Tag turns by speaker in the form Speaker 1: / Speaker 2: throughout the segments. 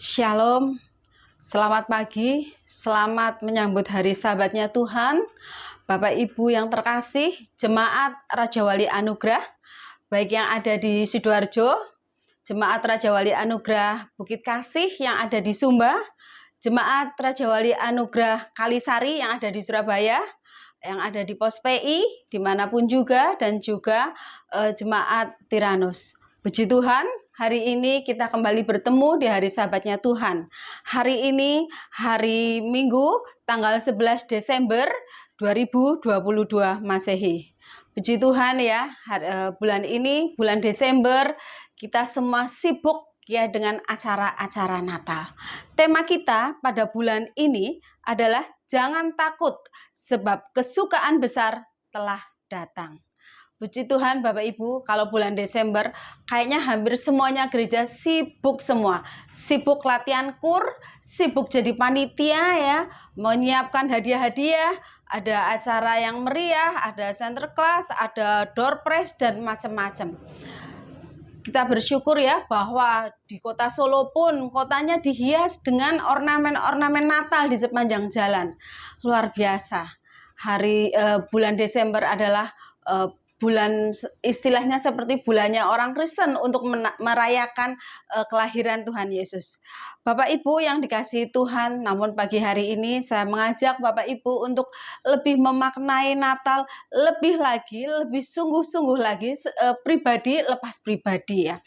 Speaker 1: Shalom, selamat pagi, selamat menyambut hari Sabatnya Tuhan. Bapak Ibu yang terkasih, Jemaat Raja Wali Anugerah, baik yang ada di Sidoarjo, Jemaat Raja Wali Anugerah Bukit Kasih yang ada di Sumba, Jemaat Raja Wali Anugerah Kalisari yang ada di Surabaya, yang ada di Pos PI, dimanapun juga, dan juga Jemaat Tiranus. Puji Tuhan, hari ini kita kembali bertemu di hari Sabatnya Tuhan. Hari ini hari Minggu, tanggal 11 Desember 2022 Masehi. Puji Tuhan ya, bulan ini, bulan Desember, kita semua sibuk ya dengan acara-acara Natal. Tema kita pada bulan ini adalah jangan takut sebab kesukaan besar telah datang. Puji Tuhan Bapak Ibu, kalau bulan Desember kayaknya hampir semuanya gereja sibuk semua. Sibuk latihan kur, sibuk jadi panitia ya, menyiapkan hadiah-hadiah, ada acara yang meriah, ada center class, ada door prize dan macam-macam. Kita bersyukur ya bahwa di kota Solo pun kotanya dihias dengan ornamen-ornamen Natal di sepanjang jalan. Luar biasa. Bulan Desember adalah bulan istilahnya seperti bulannya orang Kristen untuk merayakan kelahiran Tuhan Yesus. Bapak Ibu yang dikasihi Tuhan, namun pagi hari ini saya mengajak Bapak Ibu untuk lebih memaknai Natal lebih lagi, lebih sungguh-sungguh lagi pribadi lepas pribadi ya.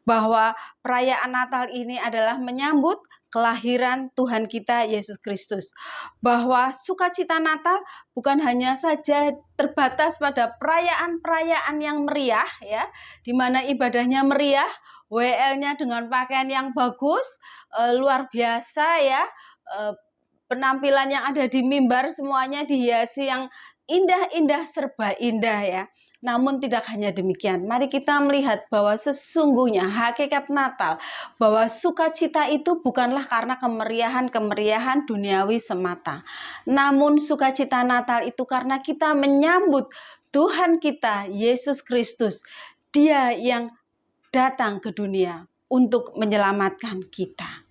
Speaker 1: Bahwa perayaan Natal ini adalah menyambut kelahiran Tuhan kita Yesus Kristus. Bahwa sukacita Natal bukan hanya saja terbatas pada perayaan-perayaan yang meriah ya, di mana ibadahnya meriah, WL-nya dengan pakaian yang bagus, luar biasa ya, penampilan yang ada di mimbar semuanya dihiasi yang indah-indah, serba indah ya. Namun tidak hanya demikian, mari kita melihat bahwa sesungguhnya hakikat Natal, bahwa sukacita itu bukanlah karena kemeriahan-kemeriahan duniawi semata. Namun sukacita Natal itu karena kita menyambut Tuhan kita, Yesus Kristus. Dia yang datang ke dunia untuk menyelamatkan kita.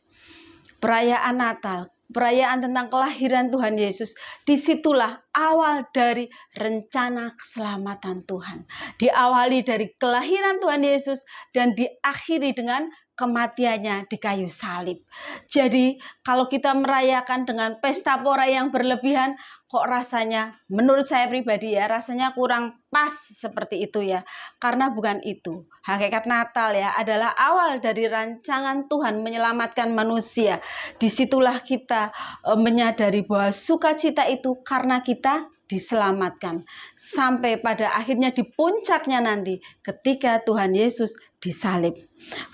Speaker 1: Perayaan Natal, perayaan tentang kelahiran Tuhan Yesus, disitulah awal dari rencana keselamatan Tuhan. Diawali dari kelahiran Tuhan Yesus dan diakhiri dengan kematiannya di kayu salib. Jadi kalau kita merayakan dengan pesta pora yang berlebihan, kok rasanya, menurut saya pribadi ya, rasanya kurang pas seperti itu ya. Karena bukan itu. Hakikat Natal ya adalah awal dari rancangan Tuhan menyelamatkan manusia. Disitulah kita menyadari bahwa sukacita itu karena kita diselamatkan. Sampai pada akhirnya di puncaknya nanti ketika Tuhan Yesus disalib.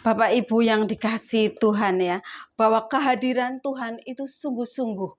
Speaker 1: Bapak Ibu yang dikasihi Tuhan ya, bahwa kehadiran Tuhan itu sungguh-sungguh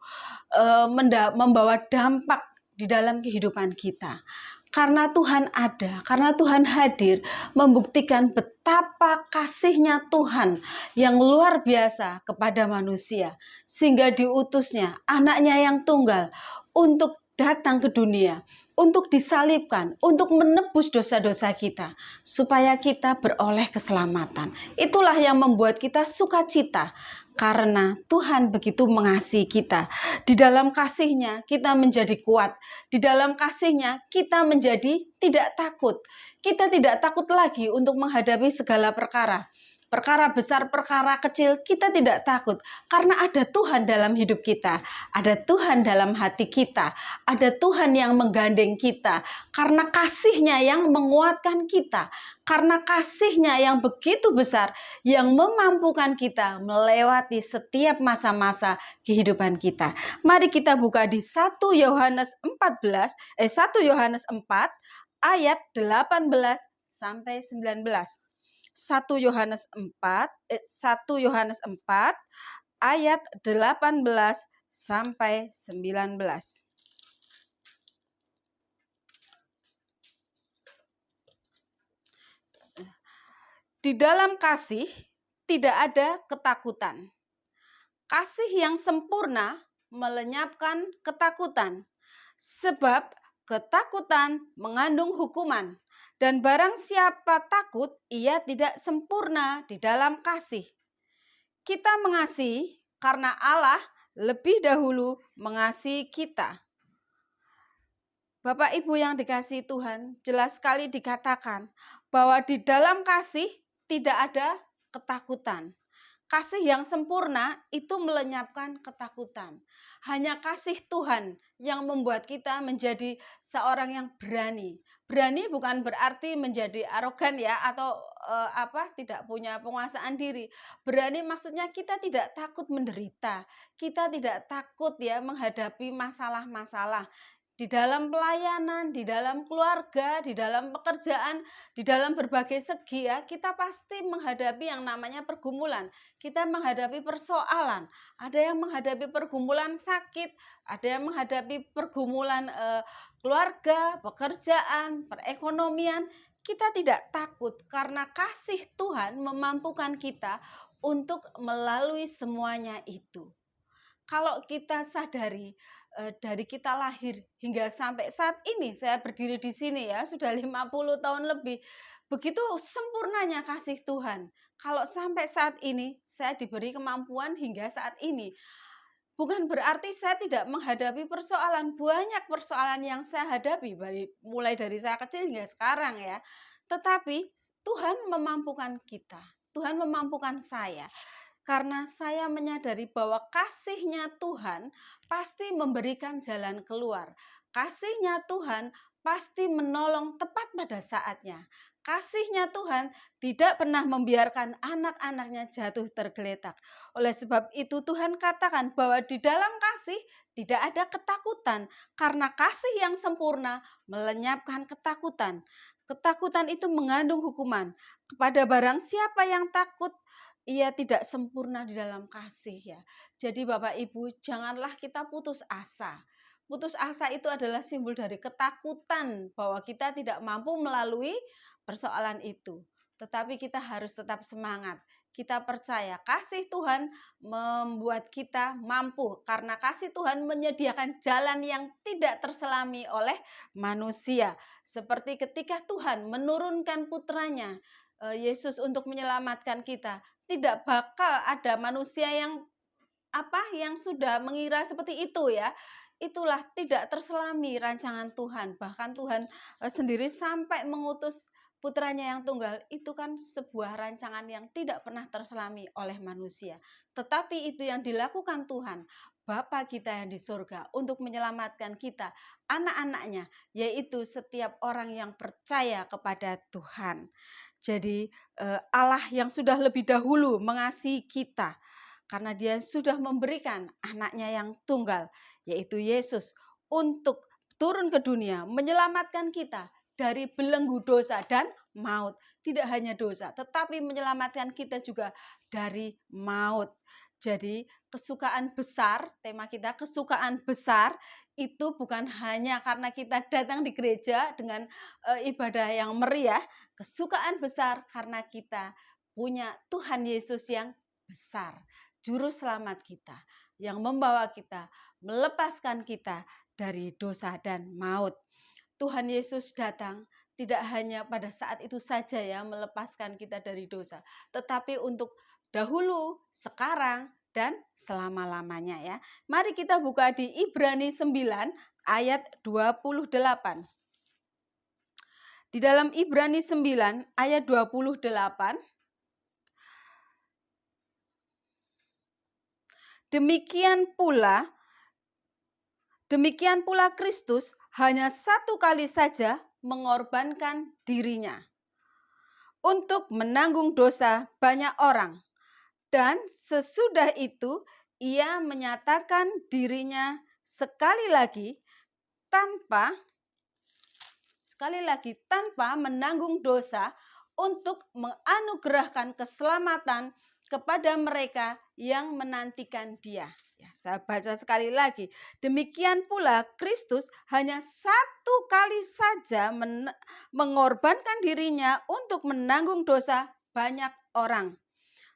Speaker 1: membawa dampak di dalam kehidupan kita. Karena Tuhan ada, karena Tuhan hadir, membuktikan betapa kasihnya Tuhan yang luar biasa kepada manusia. Sehingga diutusnya anaknya yang tunggal untuk datang ke dunia, untuk disalibkan, untuk menebus dosa-dosa kita, supaya kita beroleh keselamatan. Itulah yang membuat kita sukacita, karena Tuhan begitu mengasihi kita. Di dalam kasih-Nya kita menjadi kuat. Di dalam kasih-Nya kita menjadi tidak takut. Kita tidak takut lagi untuk menghadapi segala perkara. Perkara besar, perkara kecil, kita tidak takut. Karena ada Tuhan dalam hidup kita. Ada Tuhan dalam hati kita. Ada Tuhan yang menggandeng kita. Karena kasih-Nya yang menguatkan kita. Karena kasih-Nya yang begitu besar, yang memampukan kita melewati setiap masa-masa kehidupan kita. Mari kita buka di 1 Yohanes 4 ayat 18 sampai 19. 1 Yohanes 4 ayat 18 sampai 19. Di dalam kasih tidak ada ketakutan. Kasih yang sempurna melenyapkan ketakutan, sebab ketakutan mengandung hukuman. Dan barang siapa takut, ia tidak sempurna di dalam kasih. Kita mengasihi karena Allah lebih dahulu mengasihi kita. Bapak Ibu yang dikasihi Tuhan, jelas sekali dikatakan bahwa di dalam kasih tidak ada ketakutan. Kasih yang sempurna itu melenyapkan ketakutan. Hanya kasih Tuhan yang membuat kita menjadi seorang yang berani. Berani bukan berarti menjadi arogan ya, atau tidak punya penguasaan diri. Berani maksudnya kita tidak takut menderita. Kita tidak takut ya menghadapi masalah-masalah. Di dalam pelayanan, di dalam keluarga, di dalam pekerjaan, di dalam berbagai segi ya, kita pasti menghadapi yang namanya pergumulan. Kita menghadapi persoalan, ada yang menghadapi pergumulan sakit, ada yang menghadapi pergumulan keluarga, pekerjaan, perekonomian. Kita tidak takut karena kasih Tuhan memampukan kita untuk melalui semuanya itu. Kalau kita sadari dari kita lahir hingga sampai saat ini saya berdiri di sini ya, sudah 50 tahun lebih. Begitu sempurnanya kasih Tuhan. Kalau sampai saat ini saya diberi kemampuan hingga saat ini. Bukan berarti saya tidak menghadapi persoalan. Banyak persoalan yang saya hadapi mulai dari saya kecil hingga sekarang ya. Tetapi Tuhan memampukan kita. Tuhan memampukan saya. Karena saya menyadari bahwa kasih-Nya Tuhan pasti memberikan jalan keluar. Kasih-Nya Tuhan pasti menolong tepat pada saatnya. Kasih-Nya Tuhan tidak pernah membiarkan anak-anaknya jatuh tergeletak. Oleh sebab itu Tuhan katakan bahwa di dalam kasih tidak ada ketakutan. Karena kasih yang sempurna melenyapkan ketakutan. Ketakutan itu mengandung hukuman. Kepada barang siapa yang takut, ia tidak sempurna di dalam kasih ya. Jadi Bapak Ibu, janganlah kita putus asa. Putus asa itu adalah simbol dari ketakutan bahwa kita tidak mampu melalui persoalan itu. Tetapi kita harus tetap semangat. Kita percaya kasih Tuhan membuat kita mampu. Karena kasih Tuhan menyediakan jalan yang tidak terselami oleh manusia. Seperti ketika Tuhan menurunkan putranya Yesus untuk menyelamatkan kita. Tidak bakal ada manusia yang sudah mengira seperti itu ya. Itulah tidak terselami rancangan Tuhan. Bahkan Tuhan sendiri sampai mengutus putranya yang tunggal. Itu kan sebuah rancangan yang tidak pernah terselami oleh manusia. Tetapi itu yang dilakukan Tuhan, Bapa kita yang di surga, untuk menyelamatkan kita, anak-anaknya, yaitu setiap orang yang percaya kepada Tuhan. Jadi Allah yang sudah lebih dahulu mengasihi kita, karena Dia sudah memberikan anaknya yang tunggal, yaitu Yesus, untuk turun ke dunia menyelamatkan kita dari belenggu dosa dan maut. Tidak hanya dosa, tetapi menyelamatkan kita juga dari maut. Jadi kesukaan besar, tema kita kesukaan besar, itu bukan hanya karena kita datang di gereja dengan ibadah yang meriah. Kesukaan besar karena kita punya Tuhan Yesus yang besar, juru selamat kita, yang membawa kita, melepaskan kita dari dosa dan maut. Tuhan Yesus datang tidak hanya pada saat itu saja ya melepaskan kita dari dosa, tetapi untuk dahulu, sekarang, dan selama-lamanya ya. Mari kita buka di Ibrani 9 ayat 28. Di dalam Ibrani 9 ayat 28, demikian pula Kristus hanya satu kali saja mengorbankan dirinya untuk menanggung dosa banyak orang. Dan sesudah itu ia menyatakan dirinya sekali lagi tanpa menanggung dosa untuk menganugerahkan keselamatan kepada mereka yang menantikan Dia. Ya, saya baca sekali lagi. Demikian pula Kristus hanya satu kali saja mengorbankan dirinya untuk menanggung dosa banyak orang.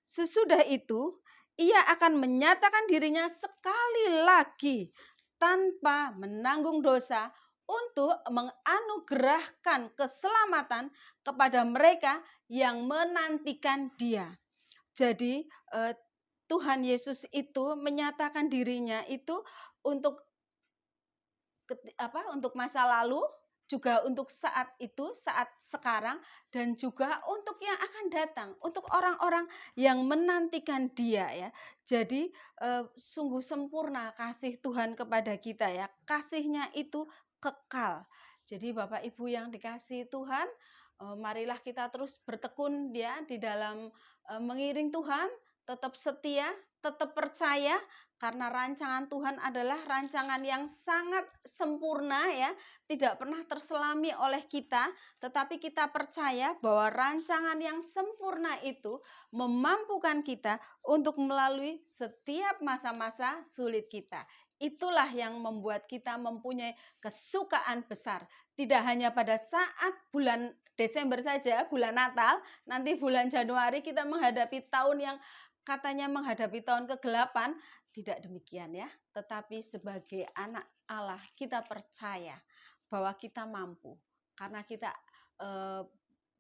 Speaker 1: Sesudah itu ia akan menyatakan dirinya sekali lagi tanpa menanggung dosa untuk menganugerahkan keselamatan kepada mereka yang menantikan Dia. Jadi Tuhan Yesus itu menyatakan dirinya itu untuk untuk masa lalu, juga untuk saat itu, saat sekarang, dan juga untuk yang akan datang, untuk orang-orang yang menantikan Dia ya. Jadi sungguh sempurna kasih Tuhan kepada kita ya. Kasihnya itu kekal. Jadi Bapak Ibu yang dikasihi Tuhan, marilah kita terus bertekun ya di dalam mengiring Tuhan, tetap setia, tetap percaya, karena rancangan Tuhan adalah rancangan yang sangat sempurna ya, tidak pernah terselami oleh kita, tetapi kita percaya bahwa rancangan yang sempurna itu memampukan kita untuk melalui setiap masa-masa sulit kita. Itulah yang membuat kita mempunyai kesukaan besar. Tidak hanya pada saat bulan Desember saja, bulan Natal, nanti bulan Januari kita menghadapi tahun yang katanya menghadapi tahun ke-8, tidak demikian ya. Tetapi sebagai anak Allah kita percaya bahwa kita mampu. Karena kita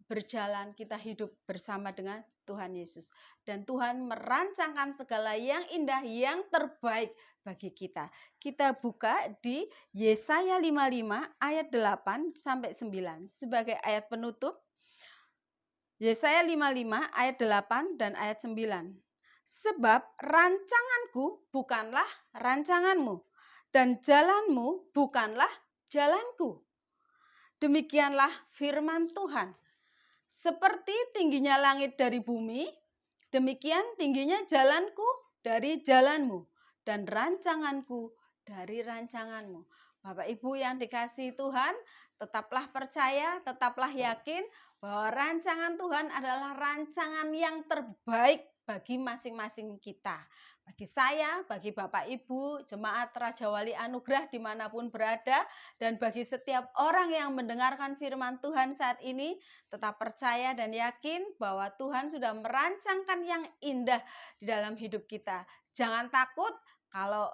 Speaker 1: berjalan, kita hidup bersama dengan Tuhan Yesus. Dan Tuhan merancangkan segala yang indah, yang terbaik bagi kita. Kita buka di Yesaya 55 ayat 8 sampai 9 sebagai ayat penutup. Yesaya 55 ayat 8 dan ayat 9. Sebab rancanganku bukanlah rancanganmu, dan jalanmu bukanlah jalanku. Demikianlah firman Tuhan. Seperti tingginya langit dari bumi, demikian tingginya jalanku dari jalanmu, dan rancanganku dari rancanganmu. Bapak Ibu yang dikasihi Tuhan, tetaplah percaya, tetaplah yakin bahwa rancangan Tuhan adalah rancangan yang terbaik bagi masing-masing kita. Bagi saya, bagi Bapak Ibu, Jemaat Raja Wali Anugerah dimanapun berada, dan bagi setiap orang yang mendengarkan firman Tuhan saat ini, tetap percaya dan yakin bahwa Tuhan sudah merancangkan yang indah di dalam hidup kita. Jangan takut kalau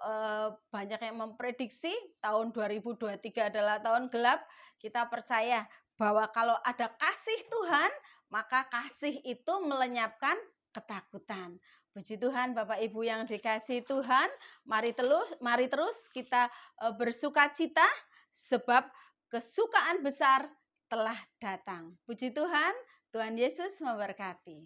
Speaker 1: banyak yang memprediksi tahun 2023 adalah tahun gelap. Kita percaya bahwa kalau ada kasih Tuhan, maka kasih itu melenyapkan ketakutan. Puji Tuhan, Bapak Ibu yang dikasihi Tuhan, mari terus kita bersukacita sebab kesukaan besar telah datang. Puji Tuhan, Tuhan Yesus memberkati.